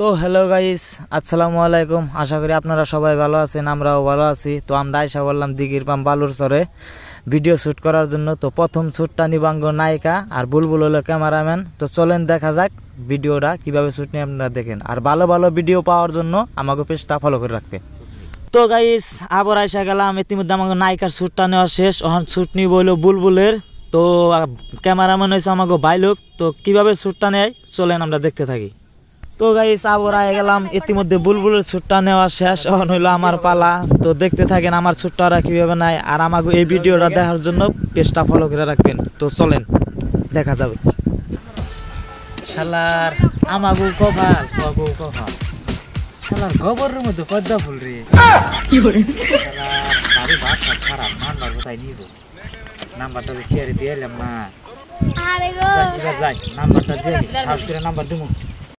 তো hello guys, আসসালামু আলাইকুম। আশা করি আপনারা সবাই ভালো আছেন, আমরাও ভালো আছি। তো আমরা আইসা বললাম দিঘির পাম বালুর চরে ভিডিও শ্যুট করার জন্য। তো প্রথম শ্যুটটা নিবাঙ্গ নায়িকা আর বুলবুল হলো ক্যামেরাম্যান। তো চলেন দেখা যাক ভিডিওটা কিভাবে শ্যুট নিয়ে আপনারা দেখেন। আর ভালো ভালো ভিডিও পাওয়ার জন্য আমাকে পেজটা ফলো করে রাখবেন। তো গাইস আবার আইসা গেলাম, ইতিমধ্যে আমাকে নায়িকার শ্যুটটা নেওয়া শেষ। এখন শ্যুট নিব হইলো বুলবুলের। তো ক্যামেরাম্যান হয়েছে আমাকে ভাই লোক। তো কিভাবে শ্যুটটা নেয় চলেন আমরা দেখতে থাকি। তো গাইস আবার আয় গেলাম, ইতিমধ্যে বুলবুলের শ্যুটটা নেওয়া শেষ। এখন হইলো আমার পালা। তো দেখতে থাকেন আমার শ্যুটটা ওরা কিভাবে নেয়। আর আমাকে এই ভিডিওটা দেখার জন্য পেজটা ফলো করে রাখবেন। তো চলেন দেখা যাবে। শালার আমাগো কপাল শালার গোবরের মধ্যে পদ্মা ফুল রে। কি করে শালার বাড়ি ভাত সব খারাপ, নাম্বার কোথায় নিব? নাম্বারটা কি আর দিয়ে এলাম না। আরে গো যাই নাম্বারটা দিয়ে সার্চ করে নাম্বার দেবো।